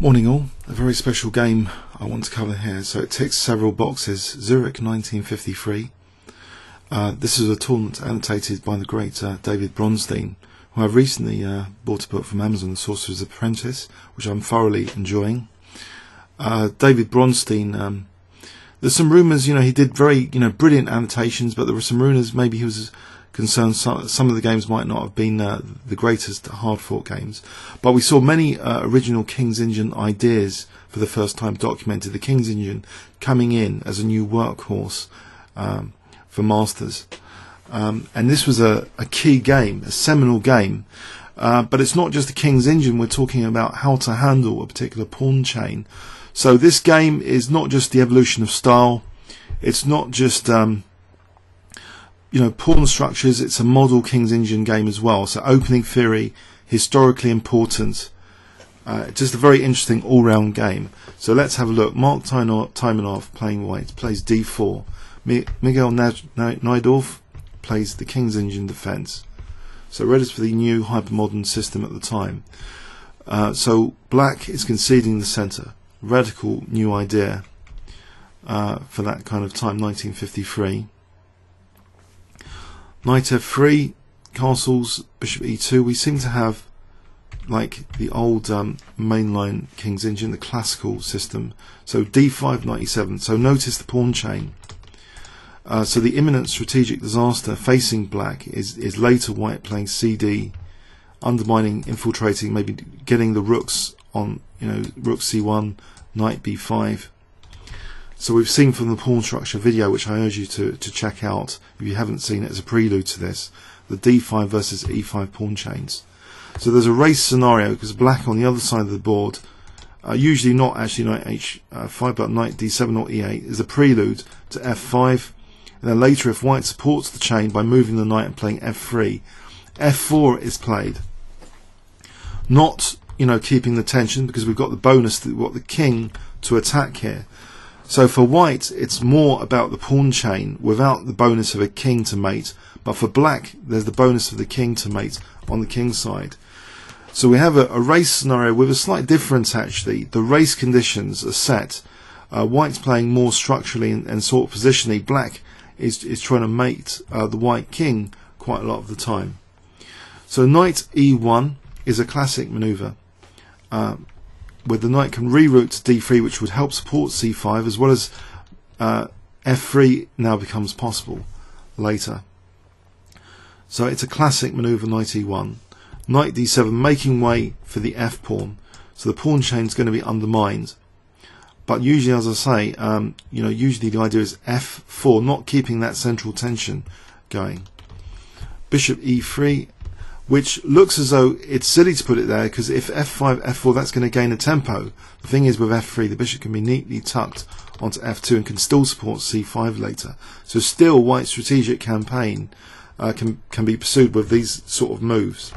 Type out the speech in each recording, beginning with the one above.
Morning all, a very special game I want to cover here. So it ticks several boxes. Zurich 1953. This is a tournament annotated by the great David Bronstein, who I've recently bought a book from Amazon, The Sorcerer's Apprentice, which I'm thoroughly enjoying. David Bronstein, there's some rumours, he did very, brilliant annotations, but there were some rumours maybe he was concerned some of the games might not have been the greatest hard-fought games. But we saw many original King's Engine ideas for the first time documented. The King's Engine coming in as a new workhorse for Masters. And this was a key game, a seminal game. But it's not just the King's Engine, we're talking about how to handle a particular pawn chain. So this game is not just the evolution of style, it's not just pawn structures, it's a model King's Engine game as well. So opening theory, historically important, just a very interesting all-round game. So let's have a look. Mark Taimanov playing white, plays d4. Miguel Najdorf plays the King's Engine defense. So ready for the new hypermodern system at the time. So black is conceding the center. Radical new idea for that kind of time, 1953. Knight f3, castles, bishop e2. We seem to have like the old mainline King's Engine, the classical system. So d5, knight e7. So notice the pawn chain. So the imminent strategic disaster facing black is later white playing cd, undermining, infiltrating, maybe getting the rooks on, rook c1, knight b5. So we've seen from the pawn structure video, which I urge you to check out if you haven't seen it as a prelude to this, the d5 versus e5 pawn chains. So there's a race scenario because black on the other side of the board, usually not actually knight h5 but knight d7 or e8, is a prelude to f5. And then later, if white supports the chain by moving the knight and playing f3, f4 is played. Not keeping the tension, because we've got the bonus, we've got the king to attack here. So for white, it's more about the pawn chain without the bonus of a king to mate. But for black, there's the bonus of the king to mate on the king side. So we have a race scenario with a slight difference actually. The race conditions are set. White's playing more structurally and sort of positionally. Black is trying to mate the white king quite a lot of the time. So knight e1 is a classic maneuver. Where the knight can reroute to d3, which would help support c5, as well as f3 now becomes possible later. So it's a classic maneuver, knight e1. Knight d7, making way for the f pawn. So the pawn chain is going to be undermined. But usually, as I say, usually the idea is f4, not keeping that central tension going. Bishop e3. Which looks as though it's silly to put it there, because if f5, f4, that's going to gain a tempo. The thing is, with f3, the bishop can be neatly tucked onto f2 and can still support c5 later. So still, white's strategic campaign can be pursued with these sort of moves.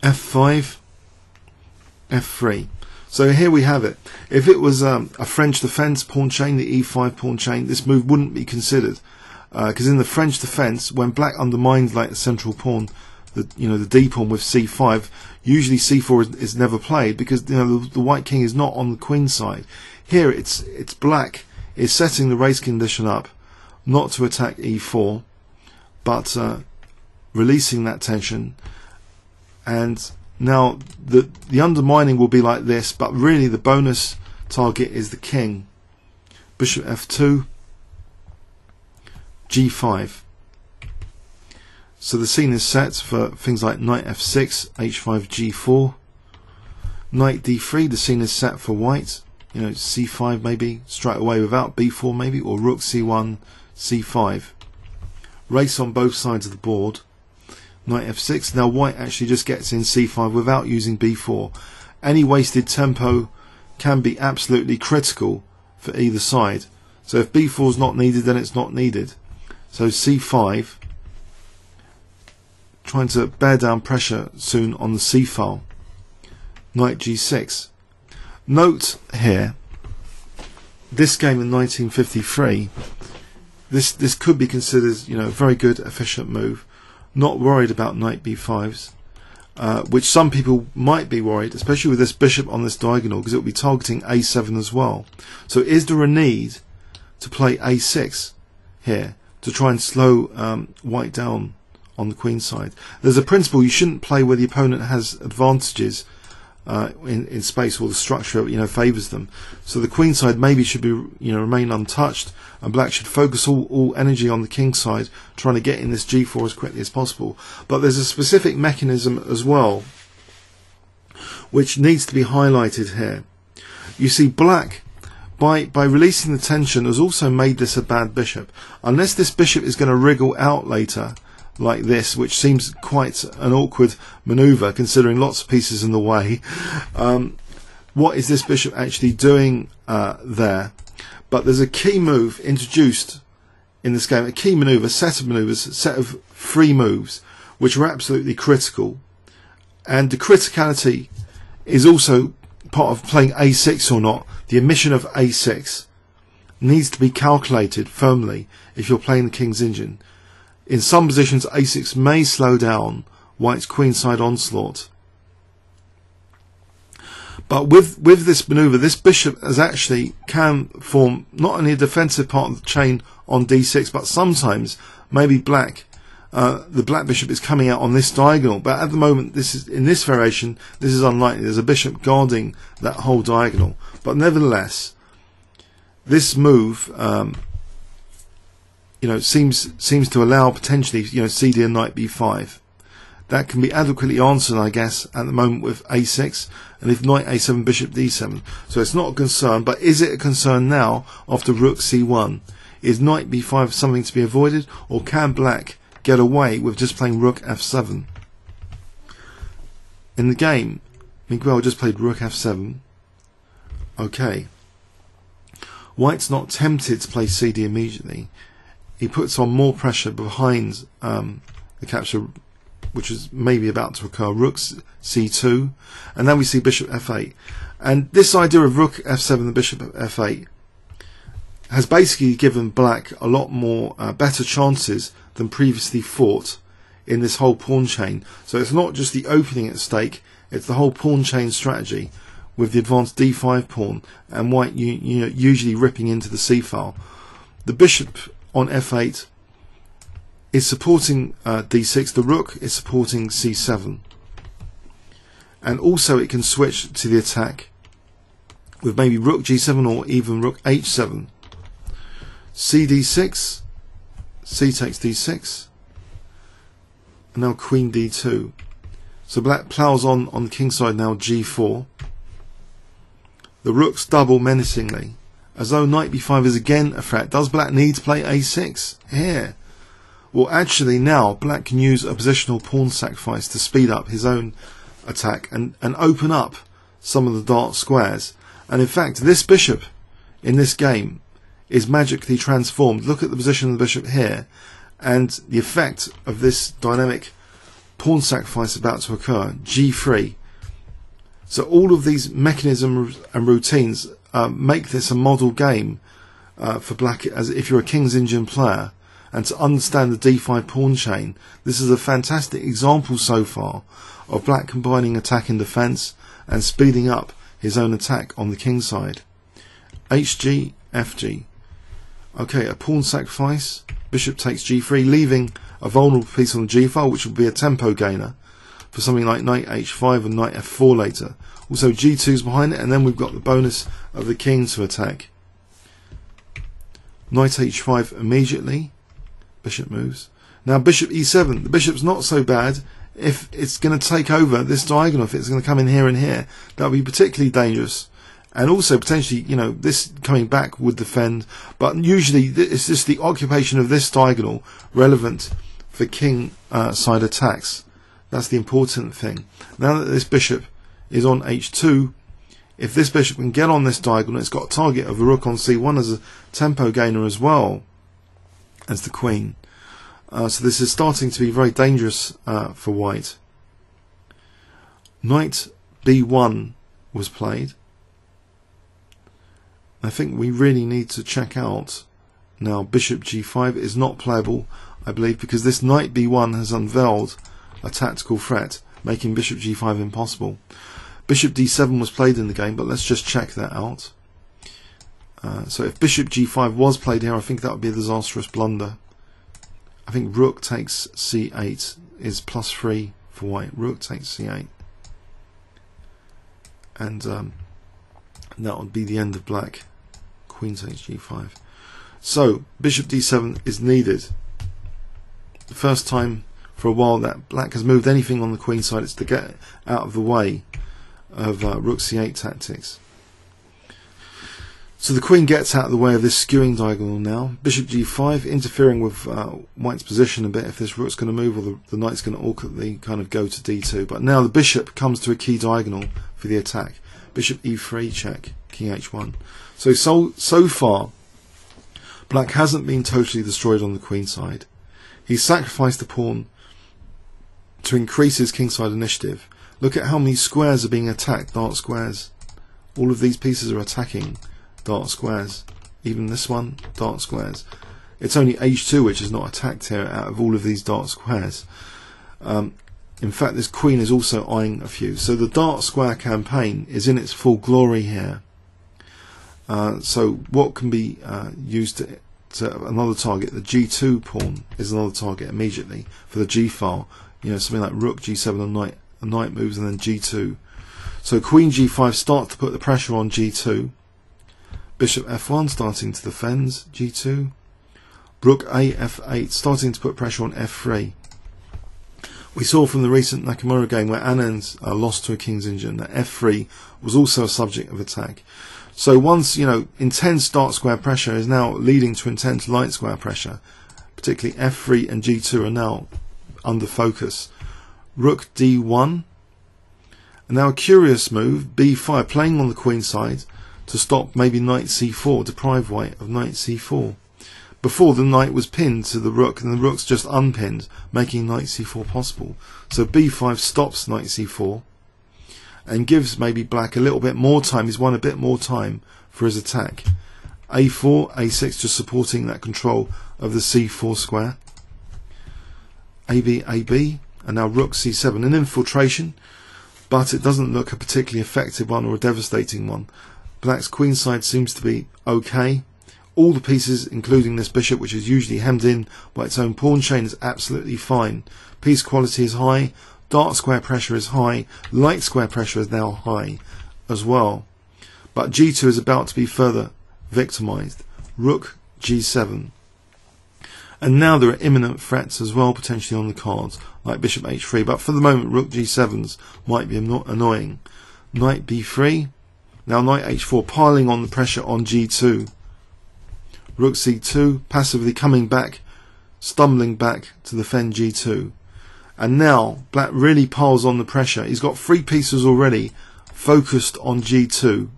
f5, f3. So here we have it. If it was a French defense pawn chain, the e5 pawn chain, this move wouldn't be considered. Because in the French defense, when black undermines like the central pawn, the d pawn with c5, usually c4 is never played because the white king is not on the queen side. Here it's black is setting the race condition up not to attack e4, but releasing that tension. And now the undermining will be like this, but really the bonus target is the king. Bishop f2, g5. So the scene is set for things like knight f6, h5, g4. Knight d3, the scene is set for white. C5 maybe, straight away without b4 maybe, or rook c1, c5. Race on both sides of the board. Knight f6, now white actually just gets in c5 without using b4. Any wasted tempo can be absolutely critical for either side. So if b4 is not needed, then it's not needed. So c5, trying to bear down pressure soon on the c file. Knight g6. Note here, this game in 1953, this could be considered a very good efficient move. Not worried about knight b5s. which some people might be worried, especially with this bishop on this diagonal, because it will be targeting a7 as well. So is there a need to play a6 here to try and slow white down on the queen side? There's a principle: you shouldn't play where the opponent has advantages in space, or the structure favours them. So the queen side maybe should be remain untouched, and black should focus all energy on the king side, trying to get in this g4 as quickly as possible. But there's a specific mechanism as well which needs to be highlighted here. You see, black, by releasing the tension, has also made this a bad bishop. Unless this bishop is going to wriggle out later like this, which seems quite an awkward maneuver considering lots of pieces in the way. What is this bishop actually doing there? But there's a key move introduced in this game, a key maneuver, set of maneuvers, a set of 3 moves which are absolutely critical, and the criticality is also part of playing a6 or not. The emission of a6 needs to be calculated firmly if you're playing the king's engine. In some positions, a6 may slow down white's queenside onslaught. But with this manoeuvre, this bishop can form not only a defensive part of the chain on d6, but sometimes maybe the black bishop is coming out on this diagonal. But at the moment, in this variation, this is unlikely. There's a bishop guarding that whole diagonal. But nevertheless, this move seems to allow potentially, CD and knight b5. That can be adequately answered, I guess, at the moment with a6, and if knight a7, bishop d7. So it's not a concern, but is it a concern now after rook c1? Is knight b5 something to be avoided, or can black get away with just playing rook f7? In the game, Miguel just played rook f7. Okay. White's not tempted to play cd immediately. He puts on more pressure behind the capture, which is maybe about to occur. Rook c2, and then we see bishop f8. And this idea of rook f7 and bishop f8 has basically given black a lot more better chances than previously thought in this whole pawn chain. So it's not just the opening at stake, it's the whole pawn chain strategy with the advanced d5 pawn and white usually ripping into the c file. The bishop on f8 is supporting d6, the rook is supporting c7, and also it can switch to the attack with maybe rook g7 or even rook h7. cd6, c takes d6, and now queen d2. So black plows on the king side now, g4. The rooks double menacingly, as though knight b5 is again a threat. Does black need to play a6 here? Well, actually now black can use a positional pawn sacrifice to speed up his own attack and open up some of the dark squares. And in fact, this bishop in this game is magically transformed. Look at the position of the bishop here and the effect of this dynamic pawn sacrifice about to occur, g3. So all of these mechanisms and routines make this a model game for black, as if you're a King's Engine player, and to understand the d5 pawn chain. This is a fantastic example so far of black combining attack and defense and speeding up his own attack on the king side. Hg, Fg. Okay, a pawn sacrifice, bishop takes g3, leaving a vulnerable piece on the g file, which will be a tempo gainer for something like knight h5 and knight f4 later. Also g2 is behind it, and then we've got the bonus of the king to attack. Knight h5 immediately, bishop moves. Now bishop e7, the bishop's not so bad if it's going to take over this diagonal, if it's going to come in here and here. That would be particularly dangerous. And also potentially, this coming back would defend, but usually it's just the occupation of this diagonal relevant for king side attacks. That's the important thing. Now that this bishop is on h2, if this bishop can get on this diagonal, it's got a target of a rook on c1 as a tempo gainer as well as the queen. So this is starting to be very dangerous for white. Knight b1 was played. I think we really need to check out now. Bishop g5 is not playable, I believe, because this knight b1 has unveiled a tactical threat. making bishop g5 impossible. Bishop d7 was played in the game, but let's just check that out. So if bishop g5 was played here, I think that would be a disastrous blunder. I think rook takes c8 is +3 for white. Rook takes c8. And that would be the end of black. Queen takes g5. So bishop d7 is needed. The first time for a while that black has moved anything on the queen side, it's to get out of the way of rook c8 tactics. So the queen gets out of the way of this skewing diagonal now. Bishop g5 interfering with white's position a bit if this rook's going to move, or the knight's going to awkwardly kind of go to d2. But now the bishop comes to a key diagonal for the attack. Bishop e3 check, king h1. So far, black hasn't been totally destroyed on the queen side. He's sacrificed a pawn to increase his kingside initiative. Look at how many squares are being attacked, dark squares. All of these pieces are attacking dark squares. Even this one, dark squares. It's only h2 which is not attacked here out of all of these dark squares. In fact, this queen is also eyeing a few. So the dark square campaign is in its full glory here. So what can be used to another target? The g2 pawn is another target immediately for the g file. You know, something like rook g7 and a knight moves, and then g2. So queen g5 starts to put the pressure on g2. Bishop f1 starting to defend g2. Rook a f8 starting to put pressure on f3. We saw from the recent Nakamura game where Anand lost to a King's Indian that f3 was also a subject of attack. So once, you know, intense dark square pressure is now leading to intense light square pressure, particularly f3 and g2 are now under focus. Rook d1, and now a curious move, b5, playing on the queen side to stop maybe knight c4, deprive white of knight c4. Before, the knight was pinned to the rook, and the rook's just unpinned, making knight c4 possible. So b5 stops knight c4 and gives maybe black a little bit more time. He's won a bit more time for his attack. a4, a6, just supporting that control of the c4 square. ab, and now rook c7, an infiltration, but it doesn't look a particularly effective one or a devastating one. Black's queen side seems to be okay. All the pieces, including this bishop, which is usually hemmed in by its own pawn chain, is absolutely fine. Piece quality is high, dark square pressure is high, light square pressure is now high as well. But g2 is about to be further victimized. Rook g7. And now there are imminent threats as well, potentially on the cards, like bishop h3. But for the moment, rook g7s might be annoying. Knight b3. Now knight h4, piling on the pressure on g2. Rook c2, passively coming back, stumbling back to defend g2. And now black really piles on the pressure. He's got 3 pieces already focused on g2.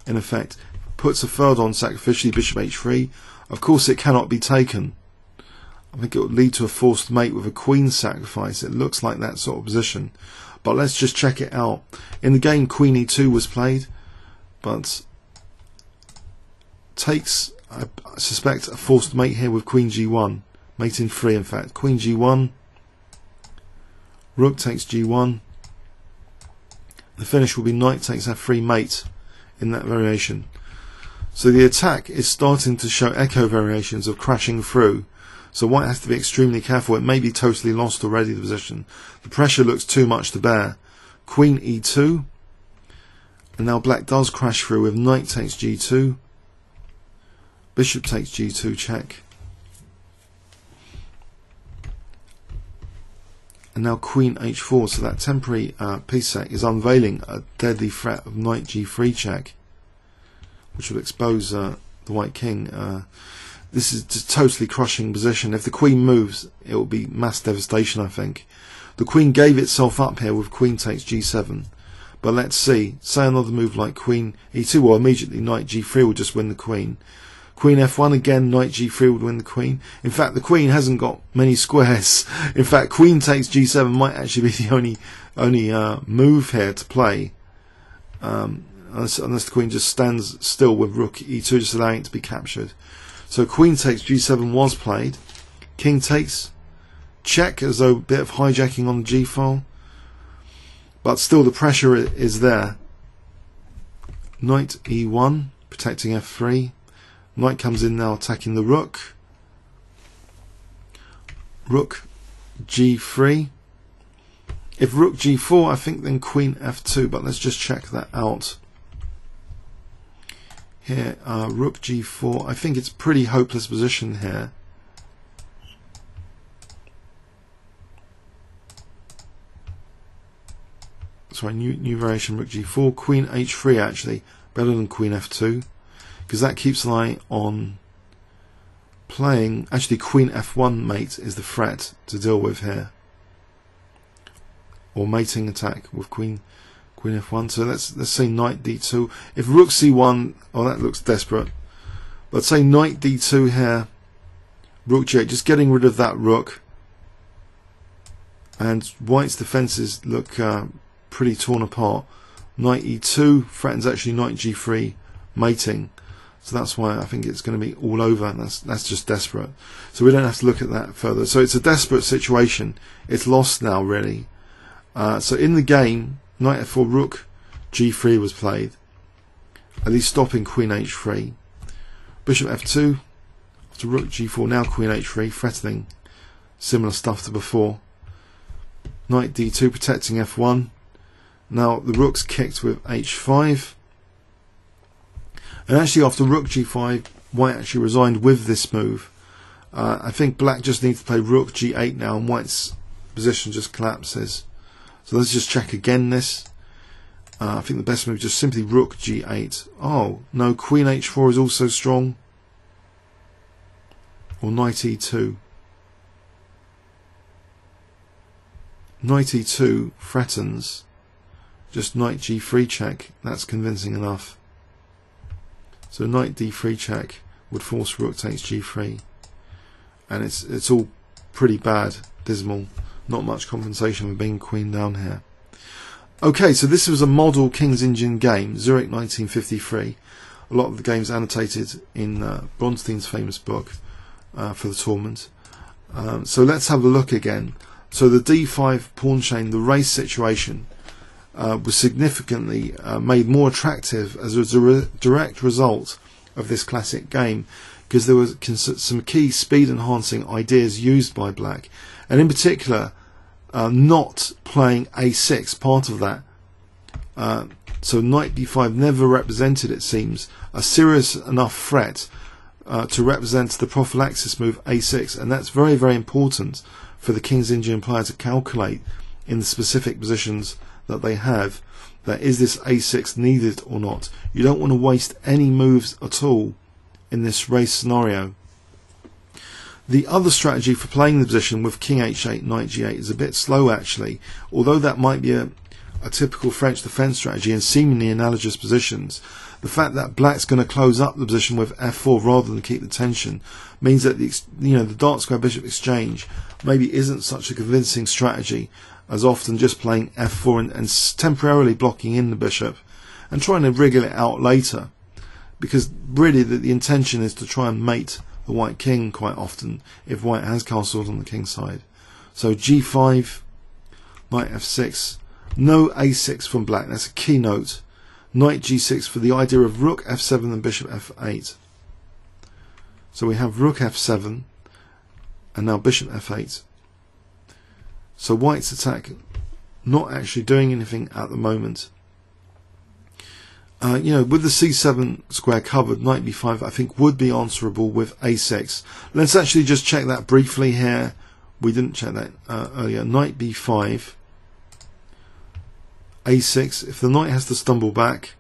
In effect, puts a third on sacrificially, bishop h3. Of course it cannot be taken. I think it would lead to a forced mate with a queen sacrifice. It looks like that sort of position. But let's just check it out. In the game, queen e2 was played, but takes, I suspect, a forced mate here with queen g1. Mate in 3, in fact. Queen g1. Rook takes g1. The finish will be knight takes f3 mate in that variation. So the attack is starting to show echo variations of crashing through. So white has to be extremely careful. It may be totally lost already, the position. The pressure looks too much to bear. Queen e2. And now black does crash through with knight takes g2. Bishop takes g2 check. And now queen h4. So that temporary piece sec is unveiling a deadly threat of knight g3 check, which will expose the white king. This is a totally crushing position. If the queen moves, it will be mass devastation, I think. The queen gave itself up here with queen takes g7. But let's see. Say another move like queen e2. Well, immediately knight g3 will just win the queen. Queen f1 again, knight g3 would win the queen. In fact, the queen hasn't got many squares. In fact, queen takes g7 might actually be the only move here to play. Unless the queen just stands still with rook e2, just allowing it to be captured. So queen takes g7 was played. King takes check, as though a bit of hijacking on the g file. but still the pressure is there. Knight E1 protecting F3. Knight comes in now attacking the rook. Rook G3. If rook G4, I think then queen F2, but let's just check that out. Here, rook G4. I think it's a pretty hopeless position here. Sorry, new variation, rook G4. Queen H3 actually, better than queen F2, because that keeps an eye on playing. Actually, queen F1 mate is the threat to deal with here, or mating attack with queen F1. So let's say knight D2. If rook C1, oh, that looks desperate. Let's say knight D2 here, rook G8, just getting rid of that rook, and white's defences look pretty torn apart. Knight E2 threatens actually knight G3 mating, so that's why I think it's going to be all over, and that's just desperate. So we don't have to look at that further. So it's a desperate situation. It's lost now, really. So in the game, knight F4, rook G3 was played, at least stopping queen H3. Bishop F2 after rook G4, now queen H3, threatening similar stuff to before. Knight D2 protecting F1. Now the rook's kicked with H5, and actually after rook G5, white actually resigned with this move. I think black just needs to play rook G8 now, and white's position just collapses. So let's just check again this. I think the best move is just simply rook G8. Oh no, queen H4 is also strong, or knight E2. Knight E2 threatens. Just knight G3 check, that's convincing enough. So knight D3 check would force rook takes G3, and it's all pretty bad, dismal, not much compensation for being queen down here. Okay, so this was a model King's Indian game, Zurich 1953. A lot of the games annotated in Bronstein's famous book for the tournament. So let's have a look again. So the D5 pawn chain, the race situation, was significantly made more attractive as a direct result of this classic game, because there was some key speed enhancing ideas used by black, and in particular not playing A6, part of that. So knight D5 never represented, it seems, a serious enough threat to represent the prophylaxis move A6, and that's very, very important for the King's Indian player to calculate in the specific positions that they have, that is this A6 needed or not. You don't want to waste any moves at all in this race scenario. The other strategy for playing the position with king H8, knight G8 is a bit slow actually, although that might be a typical French defence strategy in seemingly analogous positions. The fact that black's going to close up the position with F4 rather than keep the tension means that the dark square bishop exchange maybe isn't such a convincing strategy as often just playing F4 and temporarily blocking in the bishop and trying to wriggle it out later, because really the intention is to try and mate the white king quite often if white has castles on the king side. So G5, knight F6, no A6 from black, that's a key note. Knight G6 for the idea of rook F7 and bishop F8. So we have rook F7 and now bishop F8. So white's attack not actually doing anything at the moment. With the C7 square covered, knight B5 I think would be answerable with A6. Let's actually just check that briefly here. We didn't check that earlier. Knight B5, A6. If the knight has to stumble back,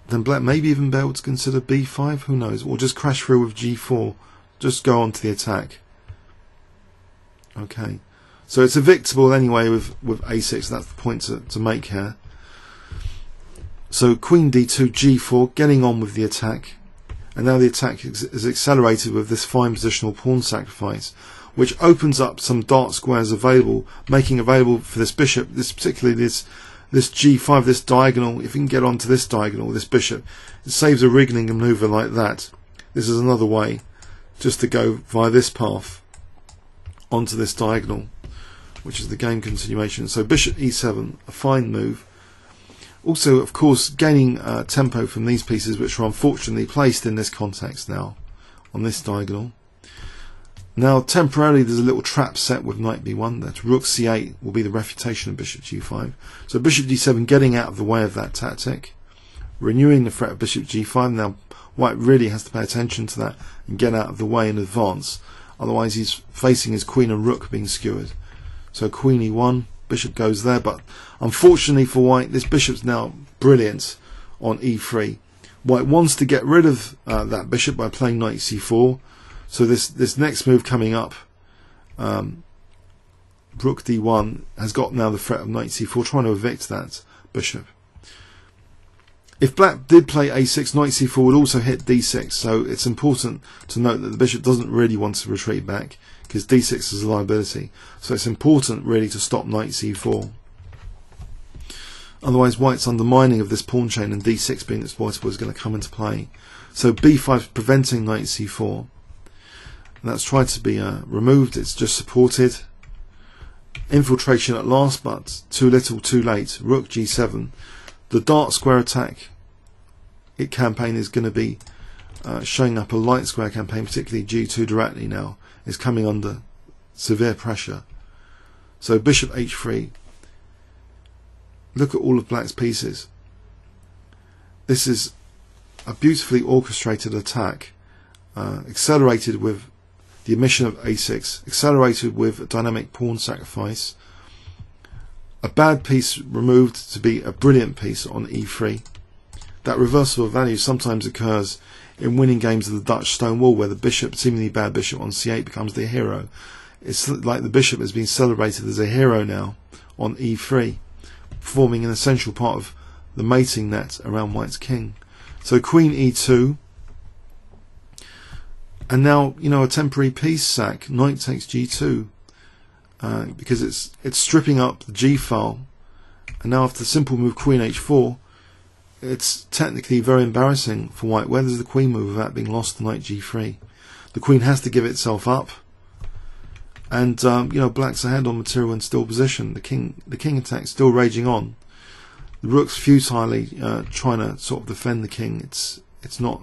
then black maybe even be able to consider B5, who knows, or just crash through with G4, just go on to the attack. Okay, so it's evictable anyway with A6, that's the point to make here. So queen D2, G4, getting on with the attack, and now the attack is accelerated with this fine positional pawn sacrifice, which opens up some dark squares available, making available for this bishop, particularly this G5, this diagonal. If you can get onto this diagonal, this bishop, it saves a wriggling manoeuvre like that. This is another way just to go via this path onto this diagonal, which is the game continuation. So bishop e7, a fine move. Also, of course, gaining tempo from these pieces, which are unfortunately placed in this context now, on this diagonal. Now, temporarily, there's a little trap set with knight b1. That rook c8 will be the refutation of bishop g5. So bishop d7 getting out of the way of that tactic, renewing the threat of bishop g5. Now, white really has to pay attention to that and get out of the way in advance. Otherwise, he's facing his queen and rook being skewered. So queen e1, bishop goes there, but unfortunately for white, this bishop's now brilliant on e3. White wants to get rid of that bishop by playing knight c4. So this next move coming up, rook d1, has got now the threat of knight c4, trying to evict that bishop. If black did play a6, knight c4 would also hit d6, so it's important to note that the bishop doesn't really want to retreat back, because d6 is a liability. So it's important really to stop knight c4. Otherwise white's undermining of this pawn chain and d6 being exploitable is going to come into play. So b5 is preventing knight c4. And that's tried to be removed, it's just supported. Infiltration at last, but too little, too late. Rook g7. The dark square attack campaign is going to be showing up a light square campaign, particularly g2 directly now, is coming under severe pressure. So bishop h3. Look at all of black's pieces. This is a beautifully orchestrated attack, accelerated with the omission of a6, accelerated with a dynamic pawn sacrifice. A bad piece removed to be a brilliant piece on e3. That reversal of value sometimes occurs in winning games of the Dutch stone wall, where the bishop, seemingly bad bishop on c8, becomes the hero. It's like the bishop has been celebrated as a hero now on e3, forming an essential part of the mating net around white's king. So queen e2, and now, you know, a temporary piece sack, knight takes g2. Because it's stripping up the G file, and now after the simple move queen h4, it's technically very embarrassing for white. Where does the queen move without being lost to knight g3? The queen has to give itself up, and you know, black's ahead on material and still position. The king attack still raging on. The rook's futilely trying to sort of defend the king. It's not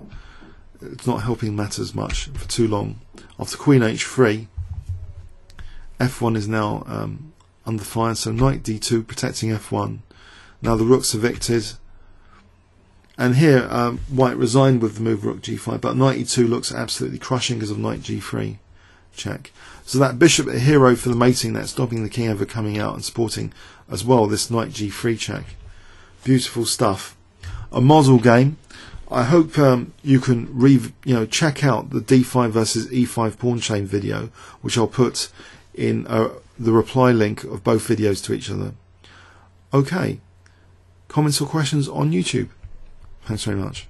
helping matters much for too long. After queen h3. f1 is now under fire, so knight d2 protecting f1. Now the rook's evicted, and here white resigned with the move rook g5, but knight e2 looks absolutely crushing because of knight g3 check. So that bishop a hero for the mating net, stopping the king ever coming out and supporting as well this knight g3 check. Beautiful stuff. A model game. I hope you can check out the d5 versus e5 pawn chain video, which I'll put in the reply link of both videos to each other. Okay, comments or questions on YouTube? Thanks very much.